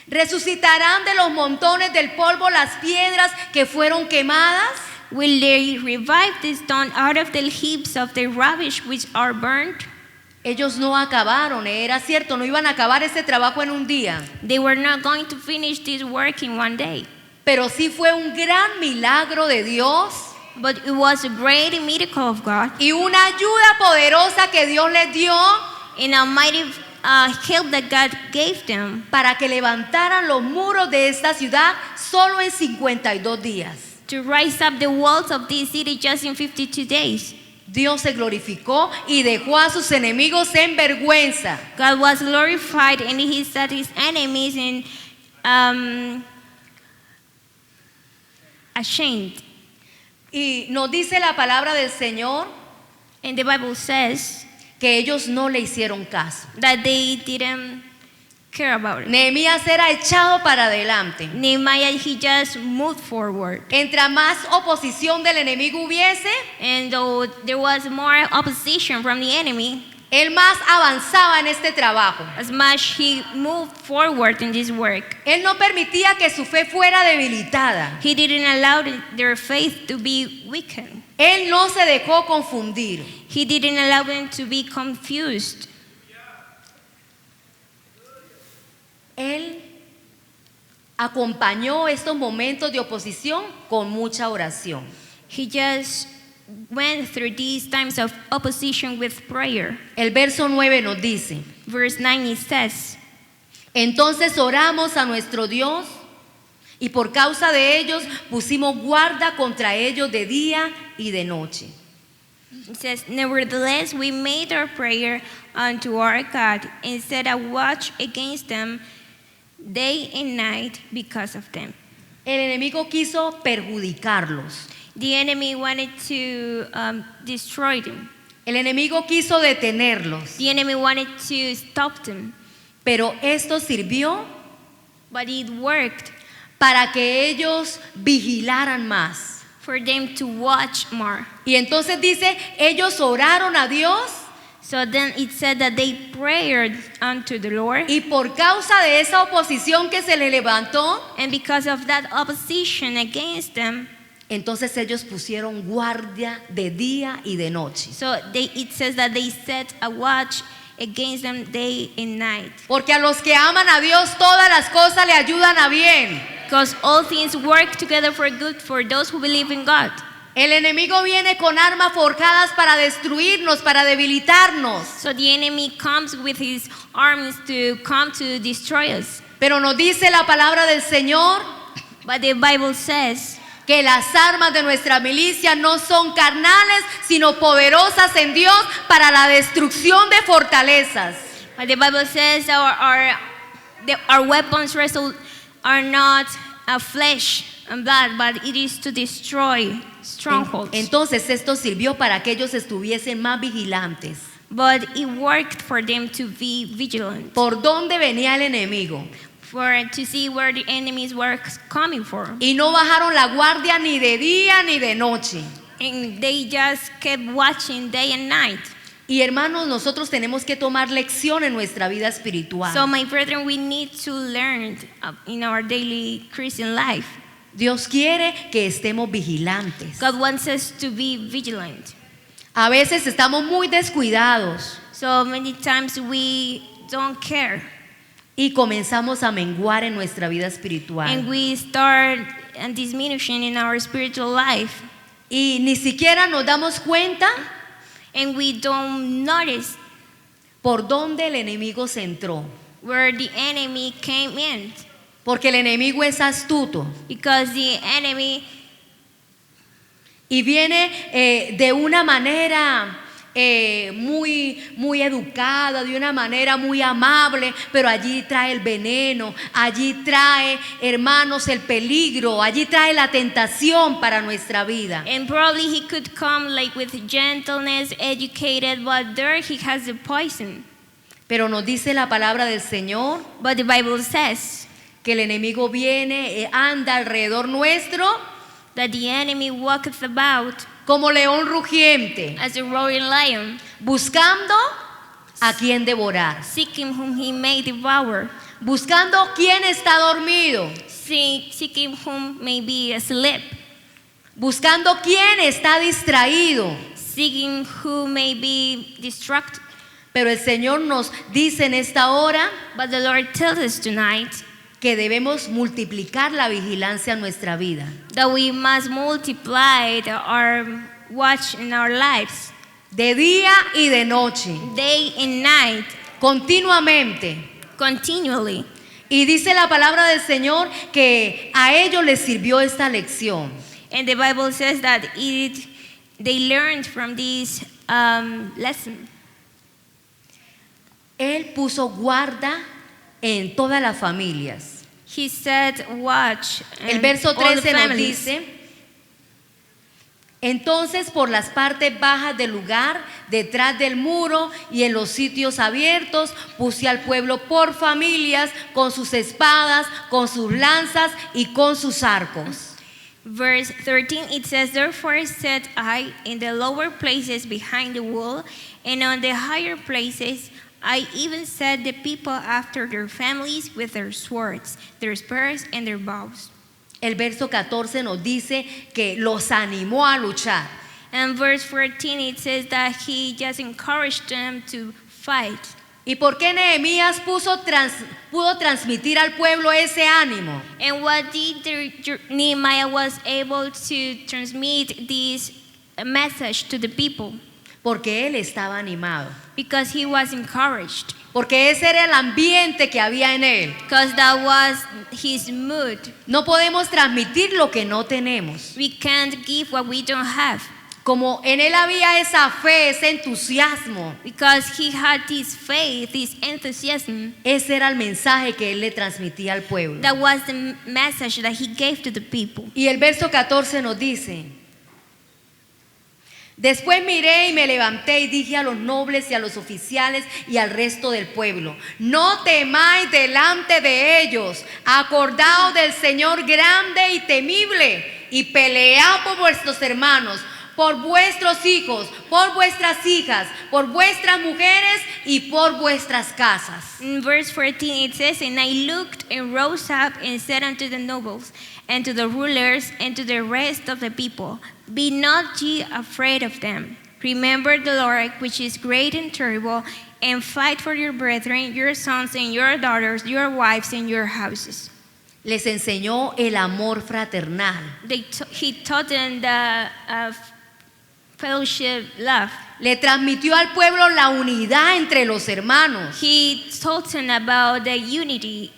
¿Resucitarán de los montones del polvo las piedras que fueron quemadas? Will they revive the stone out of the heaps of the rubbish which are burnt? Ellos no acabaron, era cierto, no iban a acabar ese trabajo en un día. They were not going to finish this work in one day. Pero sí fue un gran milagro de Dios But it was a great miracle of God y una ayuda poderosa que Dios les dio and a mighty help that God gave them para que levantaran los muros de esta ciudad solo en 52 días. to rise up the walls of this city just in 52 days. Dios se glorificó y dejó a sus enemigos en vergüenza. God was glorified and he set his enemies in ashamed. Y nos dice la palabra del Señor And the Bible says que ellos no le hicieron caso. that they didn't care about it. Nehemías era echado para adelante. Nehemiah, he just moved forward. Entre más oposición del enemigo hubiese, And though there was more opposition from the enemy, él más avanzaba en este trabajo. as much he moved forward in this work. Él no permitía que su fe fuera debilitada. He didn't allow their faith to be weakened. Él no se dejó confundir. He didn't allow them to be confused. Él acompañó estos momentos de oposición con mucha oración. He just went through these times of opposition with prayer. El verso 9 nos dice: Verse 9 it says, entonces oramos a nuestro Dios y por causa de ellos pusimos guarda contra ellos de día y de noche. it says, nevertheless we made our prayer unto our God and set a watch against them day and night because of them. El enemigo quiso perjudicarlos. The enemy wanted to destroy them. El enemigo quiso detenerlos. The enemy wanted to stop them. Pero esto sirvió But it worked para que ellos vigilaran más. for them to watch more. Y entonces dice, ellos oraron a Dios So then it said that they prayed unto the Lord. y por causa de esa oposición que se le levantó, And because of that opposition against them, entonces ellos pusieron guardia de día y de noche. so it says that they set a watch against them day and night. Porque a los que aman a Dios todas las cosas le ayudan a bien. Because all things work together for good for those who believe in God. El enemigo viene con armas forjadas para destruirnos, para debilitarnos. So the enemy comes with his arms to come to destroy us. Pero nos dice la palabra del Señor But the Bible says que las armas de nuestra milicia no son carnales, sino poderosas en Dios para la destrucción de fortalezas. But the Bible says our weapons are not flesh and blood, but it is to destroy strongholds. Entonces esto sirvió para que ellos estuviesen más vigilantes. But it worked for them to be vigilant, ¿Por dónde venía el enemigo? to see where the enemies were coming from. Y no bajaron la guardia ni de día ni de noche. And they just kept watching day and night. Y hermanos, nosotros tenemos que tomar lección en nuestra vida espiritual. So my brethren, we need to learn in our daily Christian life. Dios quiere que estemos vigilantes. God wants us to be vigilant. A veces estamos muy descuidados So many times we don't care. y comenzamos a menguar en nuestra vida espiritual. And we start diminishing in our spiritual life. Y ni siquiera nos damos cuenta And we don't notice por dónde el enemigo se entró. where the enemy came in. Porque el enemigo es astuto Because the enemy y viene de una manera muy educada, de una manera muy amable, pero allí trae el veneno, allí trae, hermanos, el peligro, allí trae la tentación para nuestra vida. and probably he could come like with gentleness, educated, but there he has the poison. Pero nos dice la palabra del Señor But the Bible says que el enemigo viene, anda alrededor nuestro that the enemy walketh about como león rugiente, as a roaring lion, buscando a quien devorar, seeking whom he may devour, buscando quien está dormido, seeking whom may be asleep, buscando quien está distraído. seeking who may be distracted. Pero el Señor nos dice en esta hora But the Lord tells us tonight que debemos multiplicar la vigilancia en nuestra vida. that we must multiply our watch in our lives, De día y de noche, day and night, continuamente. continually. Y dice la palabra del Señor que a ellos les sirvió esta lección. And the Bible says that they learned from this lesson. Él puso guarda en todas las familias. He said, watch. El verso all the 13 nos families. dice: entonces por las partes bajas del lugar, detrás del muro y en los sitios abiertos, puse al pueblo por familias, con sus espadas, con sus lanzas y con sus arcos. Verse 13, it says, therefore set I in the lower places behind the wall, and on the higher places I even set the people after their families with their swords, their spears, and their bows. El verso 14 nos dice que los animó a luchar. And verse 14, it says that he just encouraged them to fight. ¿Y por qué Nehemías pudo transmitir al pueblo ese ánimo? And what did Nehemiah was able to transmit this message to the people? Porque él estaba animado. Because he was encouraged. Porque ese era el ambiente que había en él. Because that was his mood. No podemos transmitir lo que no tenemos. We can't give what we don't have. Como en él había esa fe, ese entusiasmo, Because he had this faith, this enthusiasm. ese era el mensaje que él le transmitía al pueblo. That was the message that he gave to the people. Y el verso 14 nos dice: después miré y me levanté y dije a los nobles y a los oficiales y al resto del pueblo: no temáis delante de ellos, acordaos del Señor grande y temible, y pelead por vuestros hermanos, por vuestros hijos, por vuestras hijas, por vuestras mujeres y por vuestras casas. In verse 14 it says, and I looked and rose up and said unto the nobles and to the rulers and to the rest of the people, be not ye afraid of them. Remember the Lord, which is great and terrible, and fight for your brethren, your sons and your daughters, your wives and your houses. Les enseñó el amor fraternal. He taught them the fellowship love. Le transmitió al pueblo la unidad entre los hermanos. He taught them about the unity.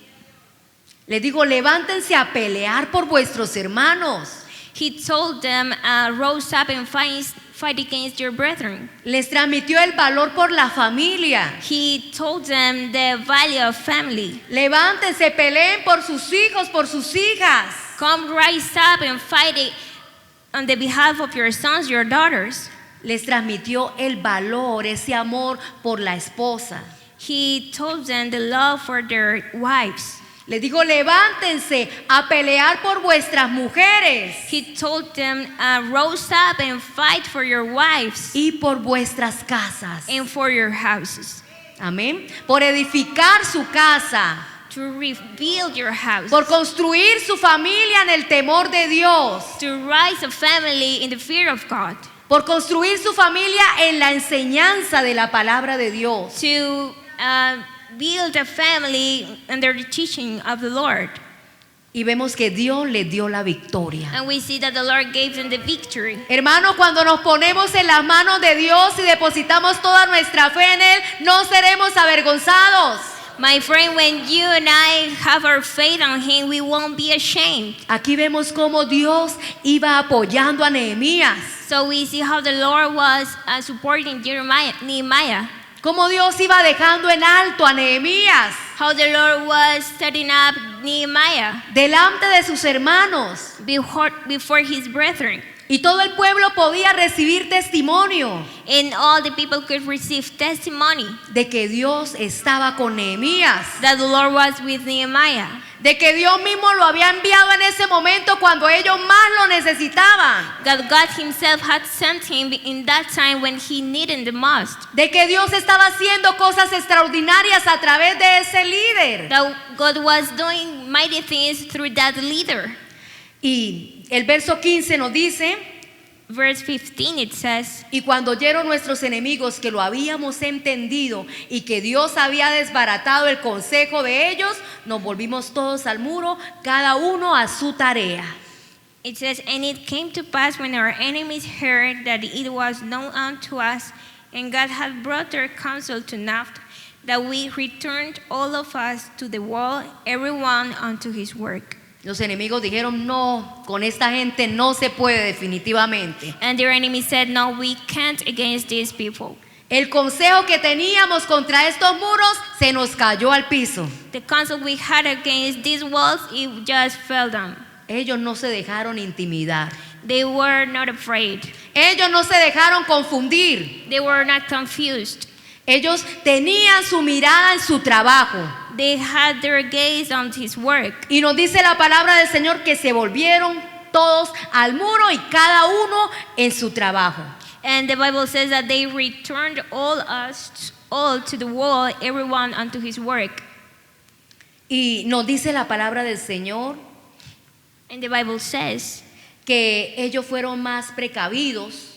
Les dijo, levántense a pelear por vuestros hermanos. He told them, rose up and fight against your brethren. Les transmitió el valor por la familia. He told them the value of family. Levántense, peleen por sus hijos, por sus hijas. Come rise up and fight it on the behalf of your sons, your daughters. Les transmitió el valor, ese amor por la esposa. He told them the love for their wives. Les dijo, levántense a pelear por vuestras mujeres He told them, rose up and fight for your wives y por vuestras casas. and for your houses. Amén. Por edificar su casa, To rebuild your house. por construir su familia en el temor de Dios, To rise a family in the fear of God. por construir su familia en la enseñanza de la palabra de Dios. To build a family under the teaching of the Lord. Y vemos que Dios les dio la victoria. And we see that the Lord gave them the victory. Hermano, cuando nos ponemos en las manos de Dios y depositamos toda nuestra fe en Él, no seremos avergonzados. My friend, when you and I have our faith on Him, we won't be ashamed. Aquí vemos cómo Dios iba apoyando a Nehemías. So we see how the Lord was supporting Nehemiah. Cómo Dios iba dejando en alto a Nehemías How the Lord was setting up Nehemiah delante de sus hermanos. before his brethren. Y todo el pueblo podía recibir testimonio And all the people could receive testimony de que Dios estaba con Nehemías, that the Lord was with Nehemiah. de que Dios mismo lo había enviado en ese momento cuando ellos más lo necesitaban, That God Himself had sent him in that time when he needed the most. de que Dios estaba haciendo cosas extraordinarias a través de ese líder. That God was doing mighty things through that leader. Y el verso 15 nos dice, Verse 15 it says, y cuando oyeron nuestros enemigos que lo habíamos entendido y que Dios había desbaratado el consejo de ellos, nos volvimos todos al muro, cada uno a su tarea. it says, and it came to pass when our enemies heard that it was known unto us, and God had brought their counsel to naught, that we returned all of us to the wall, every one unto his work. Los enemigos dijeron, no, con esta gente no se puede definitivamente. And their enemies said, no, we can't against these people. El consejo que teníamos contra estos muros se nos cayó al piso. The counsel we had against these walls, it just fell down. Ellos no se dejaron intimidar. They were not afraid. Ellos no se dejaron confundir. They were not confused. Ellos tenían su mirada en su trabajo. They had their gaze on his work. Y nos dice la palabra del Señor que se volvieron todos al muro y cada uno en su trabajo. And the Bible says that they returned all to the wall, everyone unto his work. Y nos dice la palabra del Señor And the Bible says que ellos fueron más precavidos.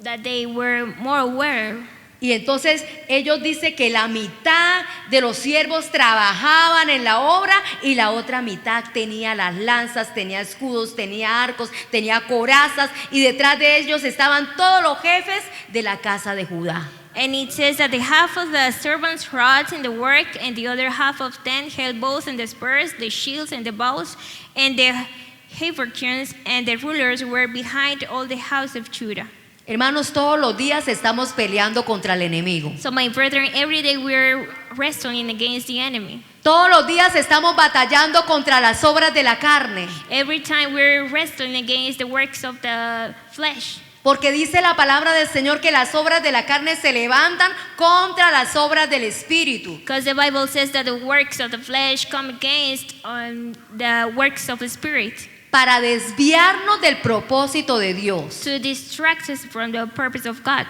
that they were more aware. Y entonces ellos dicen que la mitad de los siervos trabajaban en la obra y la otra mitad tenía las lanzas, tenía escudos, tenía arcos, tenía corazas y detrás de ellos estaban todos los jefes de la casa de Judá. And it says that the half of the servants wrought in the work, and the other half of them held bows and the spurs, the shields and the bows, and the habergeons and the rulers were behind all the house of Judah. Hermanos, todos los días estamos peleando contra el enemigo. So my brethren, every day we're wrestling against the enemy. Todos los días estamos batallando contra las obras de la carne. Every time we're wrestling against the works of the flesh. Porque dice la palabra del Señor que las obras de la carne se levantan contra las obras del Espíritu. Because the Bible says that the works of the flesh come against the works of the Spirit. Para desviarnos del propósito de Dios. To distract us from the purpose of God.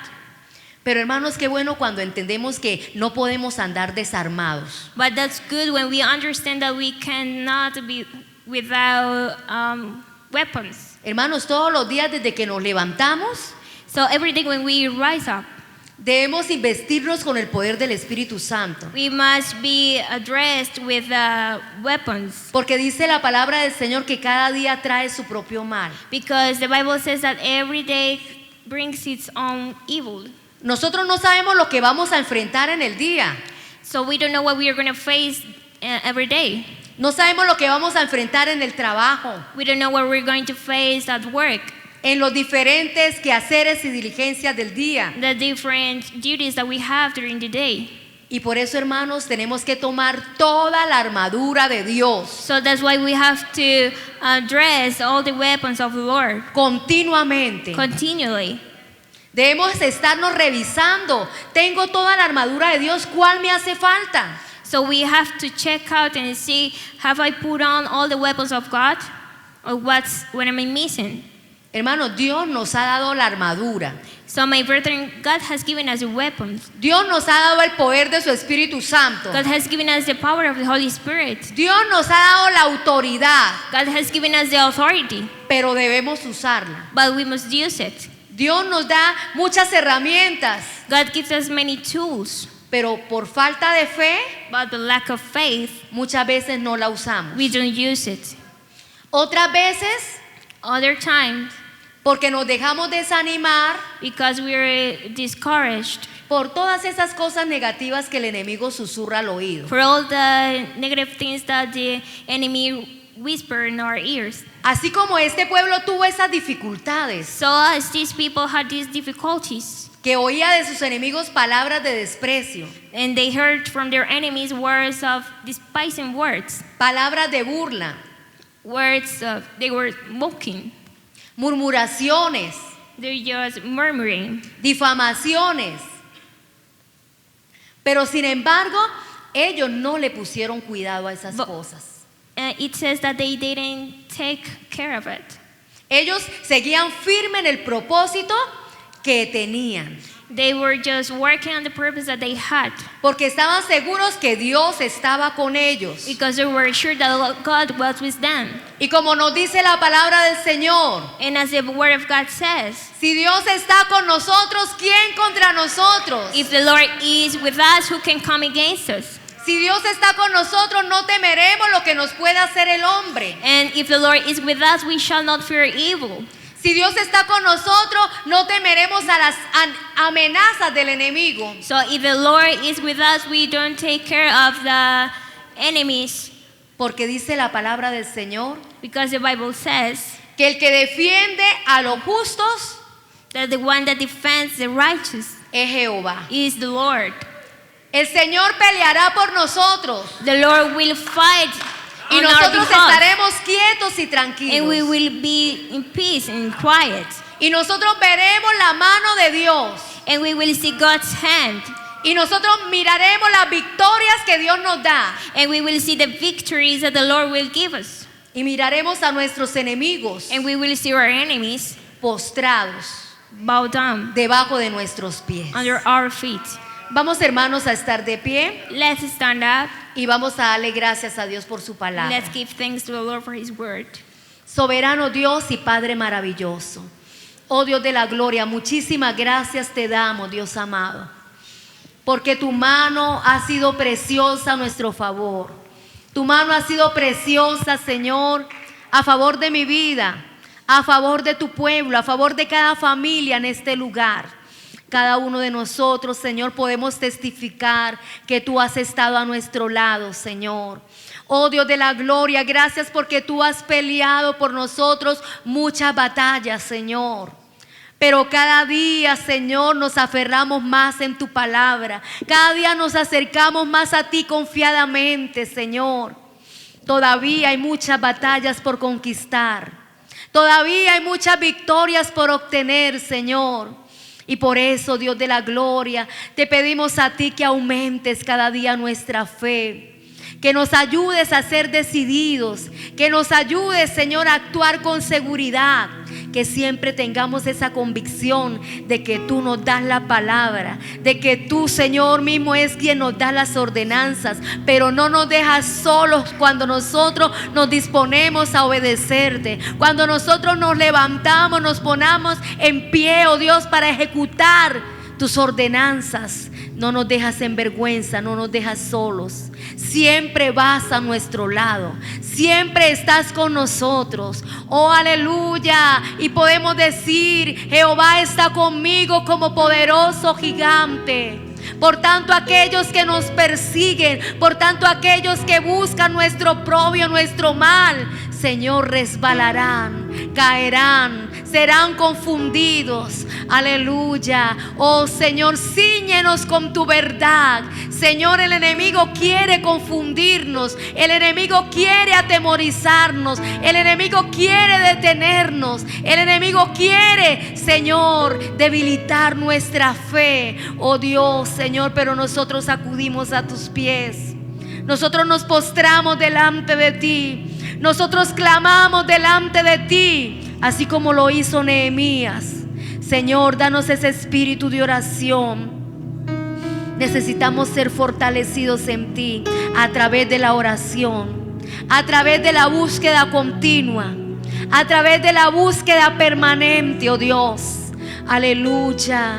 Pero hermanos, qué bueno cuando entendemos que no podemos andar desarmados. But that's good when we understand that we cannot be without weapons. Hermanos, todos los días desde que nos levantamos So every day when we rise up Debemos investirnos con el poder del Espíritu Santo. We must be addressed with weapons, Porque dice la palabra del Señor que cada día trae su propio mal. because the Bible says that every day brings its own evil. Nosotros no sabemos lo que vamos a enfrentar en el día. So we don't know what we are going to face every day. No sabemos lo que vamos a enfrentar en el trabajo, We don't know what we're going to face at work, en los diferentes quehaceres y diligencias del día. the different duties that we have during the day. Y por eso, hermanos, tenemos que tomar toda la armadura de Dios So that's why we have to dress all the weapons of the Lord continuamente. continually. Debemos estarnos revisando. Tengo toda la armadura de Dios, ¿cuál me hace falta? So we have to check out and see, have I put on all the weapons of God? Or what am I missing? Hermanos, Dios nos ha dado la armadura. So my brethren, God has given us the weapons. Dios nos ha dado el poder de su Espíritu Santo. God has given us the power of the Holy Spirit. Dios nos ha dado la autoridad, God has given us the authority, pero debemos usarla. but we must use it. Dios nos da muchas herramientas, God gives us many tools, pero por falta de fe, but the lack of faith, muchas veces no la usamos. we don't use it. Otras veces, Other times, porque nos dejamos desanimar because we're discouraged por todas esas cosas negativas que el enemigo susurra al oído. for all the negative things that the enemy whisper in our ears. Así como este pueblo tuvo esas dificultades, So as these people had these difficulties, que oía de sus enemigos palabras de desprecio, and they heard from their enemies words of despising words, palabras de burla, words of they were mocking, murmuraciones, they're just murmuring. difamaciones. Pero sin embargo, ellos no le pusieron cuidado a esas cosas. It says that they didn't take care of it. Ellos seguían firme en el propósito que tenían, They were just working on the purpose that they had, porque estaban seguros que Dios estaba con ellos. because they were sure that God was with them. Y como nos dice la palabra del Señor, And as the word of God says, si Dios está con nosotros, ¿quién contra nosotros? if the Lord is with us, who can come against us? Si Dios está con nosotros, no temeremos lo que nos pueda hacer el hombre. And if the Lord is with us, we shall not fear evil. Si Dios está con nosotros, no temeremos a las amenazas del enemigo. So if the Lord is with us, we don't take care of the enemies, Porque dice la palabra del Señor because the Bible says que el que defiende a los justos that the one that defends the righteous es Jehová. is the Lord. El Señor peleará por nosotros The Lord will fight y on our nosotros behalf, estaremos quietos y and we tranquilos. will be in peace and quiet, Y nosotros veremos la mano de Dios. and we will see God's hand, Y nosotros miraremos las victorias que Dios nos da. and we will see the victories that the Lord will give us, Y miraremos a nuestros enemigos and we will see our enemies postrados bow down debajo de nuestros pies. under our feet. Vamos, hermanos, a estar de pie Let's stand up. y vamos a darle gracias a Dios por su palabra. Let's give thanks to the Lord for His word. Soberano Dios y Padre maravilloso, oh Dios de la gloria, muchísimas gracias te damos, Dios amado, porque tu mano ha sido preciosa a nuestro favor. Tu mano ha sido preciosa, Señor, a favor de mi vida, a favor de tu pueblo, a favor de cada familia en este lugar. Cada uno de nosotros, Señor, podemos testificar que tú has estado a nuestro lado, Señor. Oh Dios de la gloria, gracias porque tú has peleado por nosotros muchas batallas, Señor. Pero cada día, Señor, nos aferramos más en tu palabra. Cada día nos acercamos más a ti confiadamente, Señor. Todavía hay muchas batallas por conquistar. Todavía hay muchas victorias por obtener, Señor. Y por eso, Dios de la gloria, te pedimos a ti que aumentes cada día nuestra fe, que nos ayudes a ser decididos, que nos ayudes, Señor, a actuar con seguridad, que siempre tengamos esa convicción de que tú nos das la palabra, de que tú, Señor, mismo es quien nos da las ordenanzas, pero no nos dejas solos cuando nosotros nos disponemos a obedecerte, cuando nosotros nos levantamos, nos ponemos en pie, oh Dios, para ejecutar tus ordenanzas. No nos dejas en vergüenza, no nos dejas solos. Siempre vas a nuestro lado, siempre estás con nosotros. Oh, aleluya. Y podemos decir: Jehová está conmigo como poderoso gigante. Por tanto, aquellos que nos persiguen, por tanto, aquellos que buscan nuestro oprobio, nuestro mal, Señor, resbalarán, caerán, serán confundidos. Aleluya. Oh Señor, cíñenos con tu verdad. Señor, el enemigo quiere confundirnos, el enemigo quiere atemorizarnos, el enemigo quiere detenernos, el enemigo quiere, Señor, debilitar nuestra fe. Oh Dios, Señor, pero nosotros acudimos a tus pies. Nosotros nos postramos delante de ti. Nosotros clamamos delante de ti, así como lo hizo Nehemías. Señor, danos ese espíritu de oración. Necesitamos ser fortalecidos en ti a través de la oración, a través de la búsqueda continua, a través de la búsqueda permanente, oh Dios. Aleluya.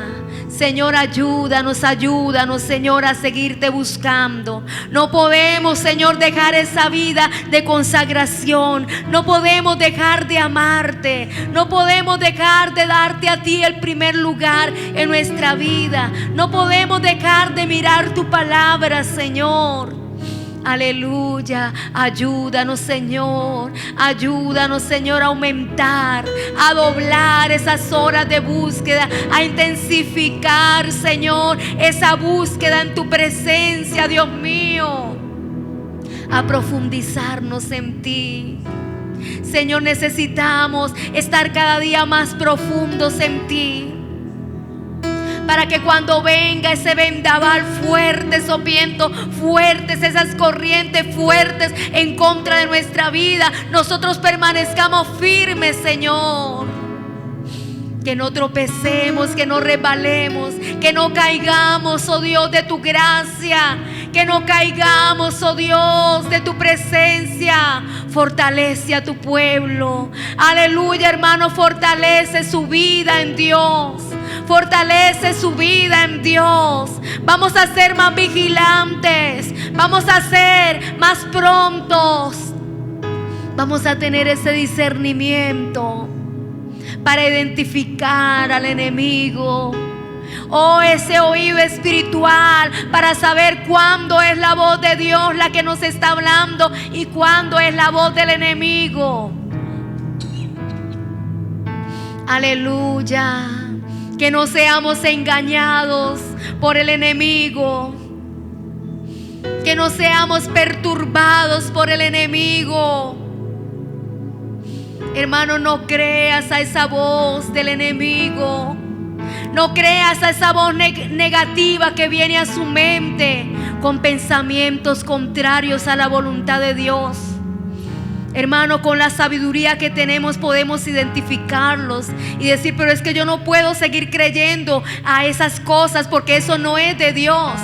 Señor, ayúdanos, Señor, a seguirte buscando. No podemos, Señor, dejar esa vida de consagración. No podemos dejar de amarte. No podemos dejar de darte a ti el primer lugar en nuestra vida. No podemos dejar de mirar tu palabra, Señor. Aleluya. Ayúdanos, Señor. Ayúdanos, Señor, a aumentar, a doblar esas horas de búsqueda, a intensificar, Señor, esa búsqueda en tu presencia, Dios mío, a profundizarnos en ti. Señor, necesitamos estar cada día más profundos en ti, para que cuando venga ese vendaval fuerte, esos vientos fuertes, esas corrientes fuertes en contra de nuestra vida, nosotros permanezcamos firmes, Señor. Que no tropecemos, que no resbalemos, que no caigamos, oh Dios, de tu gracia. Que no caigamos, oh Dios, de tu presencia. Fortalece a tu pueblo. Aleluya, hermano, fortalece su vida en Dios. Fortalece su vida en Dios. Vamos a ser más vigilantes. Vamos a ser más prontos. Vamos a tener ese discernimiento para identificar al enemigo. Oh, ese oído espiritual para saber cuándo es la voz de Dios la que nos está hablando y cuándo es la voz del enemigo. Aleluya. Que no seamos engañados por el enemigo. Que no seamos perturbados por el enemigo. Hermano, no creas a esa voz del enemigo. No creas a esa voz negativa que viene a su mente con pensamientos contrarios a la voluntad de Dios. Hermano, con la sabiduría que tenemos podemos identificarlos y decir: pero es que yo no puedo seguir creyendo a esas cosas porque eso no es de Dios.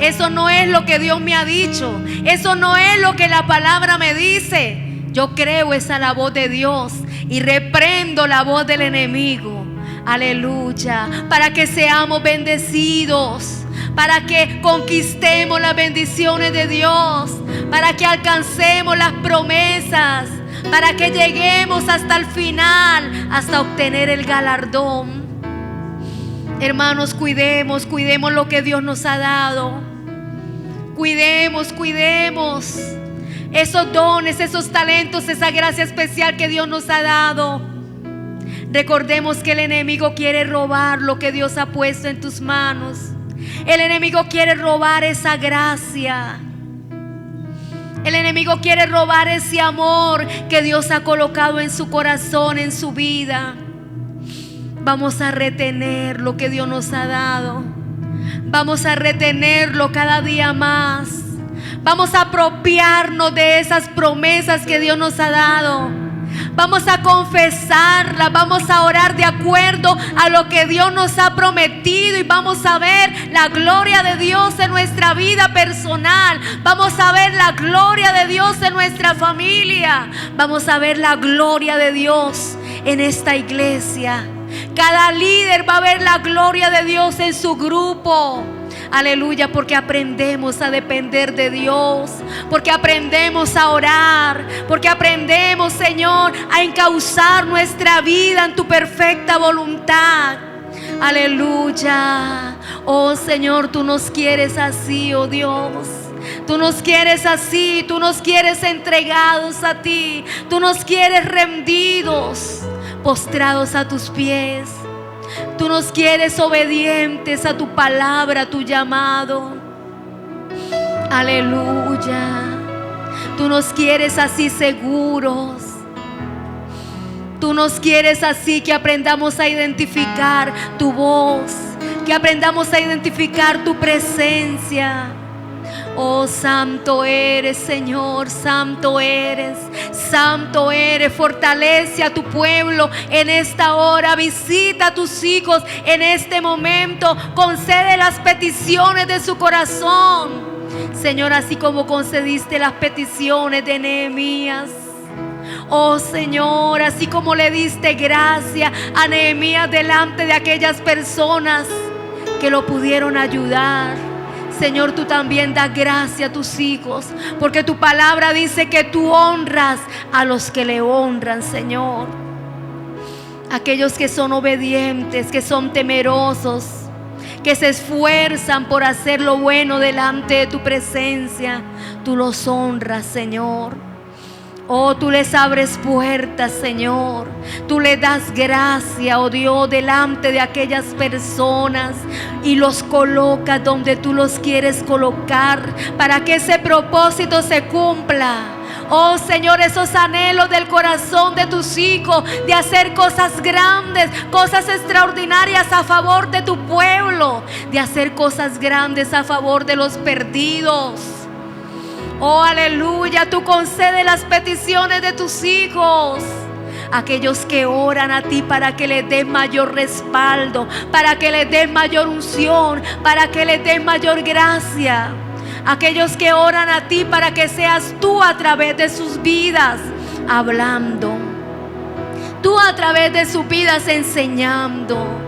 Eso no es lo que Dios me ha dicho. Eso no es lo que la palabra me dice. Yo creo esa la voz de Dios y reprendo la voz del enemigo. Aleluya. Para que seamos bendecidos, para que conquistemos las bendiciones de Dios, para que alcancemos las promesas, para que lleguemos hasta el final, hasta obtener el galardón. Hermanos, cuidemos lo que Dios nos ha dado. Cuidemos esos dones, esos talentos, esa gracia especial que Dios nos ha dado. Recordemos que el enemigo quiere robar lo que Dios ha puesto en tus manos. El enemigo quiere robar esa gracia. El enemigo quiere robar ese amor que Dios ha colocado en su corazón, en su vida. Vamos a retener lo que Dios nos ha dado. Vamos a retenerlo cada día más. Vamos a apropiarnos de esas promesas que Dios nos ha dado. Vamos a confesarla, vamos a orar de acuerdo a lo que Dios nos ha prometido y vamos a ver la gloria de Dios en nuestra vida personal. Vamos a ver la gloria de Dios en nuestra familia. Vamos a ver la gloria de Dios en esta iglesia. Cada líder va a ver la gloria de Dios en su grupo. Aleluya, porque aprendemos a depender de Dios, porque aprendemos a orar, porque aprendemos, Señor, a encauzar nuestra vida en tu perfecta voluntad. Aleluya. Oh Señor, tú nos quieres así, oh Dios. Tú nos quieres así, tú nos quieres entregados a ti, tú nos quieres rendidos, postrados a tus pies. Tú nos quieres obedientes a tu palabra, a tu llamado. Aleluya. Tú nos quieres así seguros. Tú nos quieres así que aprendamos a identificar tu voz, que aprendamos a identificar tu presencia. Oh, santo eres, Señor, santo eres, santo eres. Fortalece a tu pueblo en esta hora. Visita a tus hijos en este momento. Concede las peticiones de su corazón, Señor, así como concediste las peticiones de Nehemías. Oh Señor, así como le diste gracia a Nehemías delante de aquellas personas que lo pudieron ayudar, Señor, tú también das gracia a tus hijos, porque tu palabra dice que tú honras a los que le honran, Señor. Aquellos que son obedientes, que son temerosos, que se esfuerzan por hacer lo bueno delante de tu presencia, tú los honras, Señor. Oh, tú les abres puertas, Señor. Tú les das gracia, oh Dios, delante de aquellas personas y los colocas donde tú los quieres colocar para que ese propósito se cumpla. Oh Señor, esos anhelos del corazón de tus hijos de hacer cosas grandes, cosas extraordinarias a favor de tu pueblo, de hacer cosas grandes a favor de los perdidos. Oh, aleluya, tú concede las peticiones de tus hijos. Aquellos que oran a ti para que les des mayor respaldo, para que les des mayor unción, para que les des mayor gracia. Aquellos que oran a ti para que seas tú a través de sus vidas hablando, tú a través de sus vidas enseñando.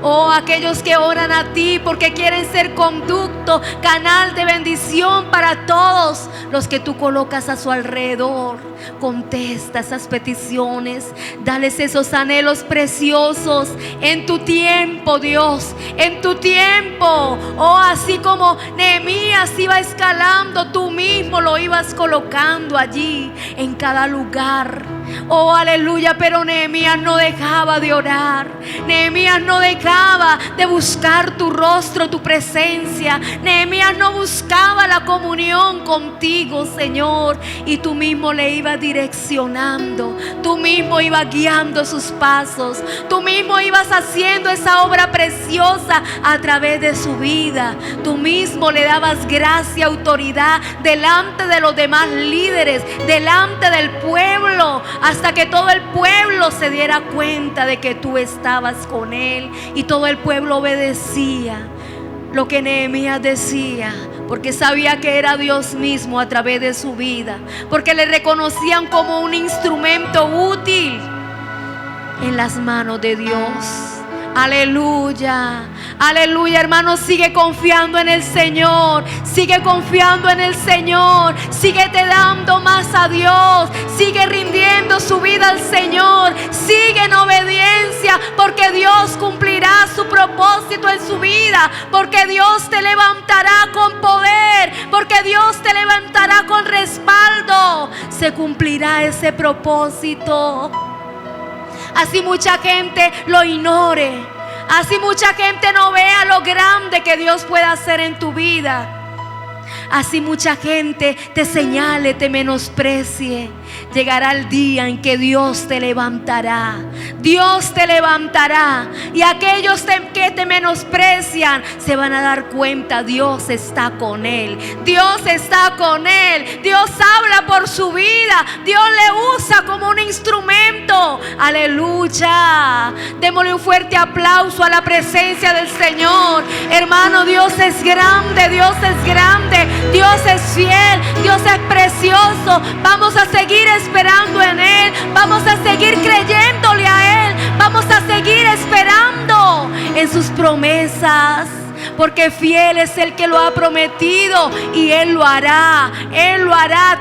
Oh, aquellos que oran a ti porque quieren ser conducto, canal de bendición para todos los que tú colocas a su alrededor. Contesta esas peticiones, dales esos anhelos preciosos en tu tiempo, Dios, en tu tiempo. Oh, así como Nehemías iba escalando, tú mismo lo ibas colocando allí en cada lugar. Oh, aleluya, pero Nehemías no dejaba de orar. Nehemías no dejaba de buscar tu rostro, tu presencia. Nehemías no buscaba la comunión contigo, Señor, y tú mismo le ibas direccionando, tú mismo ibas guiando sus pasos, tú mismo ibas haciendo esa obra preciosa a través de su vida. Tú mismo le dabas gracia, autoridad delante de los demás líderes, delante del pueblo, hasta que todo el pueblo se diera cuenta de que tú estabas con él, y todo el pueblo obedecía lo que Nehemías decía, porque sabía que era Dios mismo a través de su vida, porque le reconocían como un instrumento útil en las manos de Dios. Aleluya, aleluya, hermano, sigue confiando en el Señor, sigue confiando en el Señor, síguete dando más a Dios, sigue rindiendo su vida al Señor, sigue en obediencia, porque Dios cumplirá su propósito en su vida, porque Dios te levantará con poder, porque Dios te levantará con respaldo, se cumplirá ese propósito. Así mucha gente lo ignore, así mucha gente no vea lo grande que Dios puede hacer en tu vida, así mucha gente te señale, te menosprecie. Llegará el día en que Dios te levantará. Dios te levantará. Y aquellos que te menosprecian se van a dar cuenta, Dios está con él. Dios está con él. Dios habla por su vida. Dios le usa como un instrumento. Aleluya. Démosle un fuerte aplauso a la presencia del Señor. Hermano, Dios es grande. Dios es grande. Dios es fiel. Dios es precioso. Vamos a seguir esperando en él, vamos a seguir creyéndole a él, vamos a seguir esperando sus promesas, porque fiel es el que lo ha prometido y Él lo hará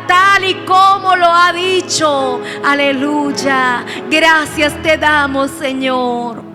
tal y como lo ha dicho. Aleluya. Gracias te damos, Señor.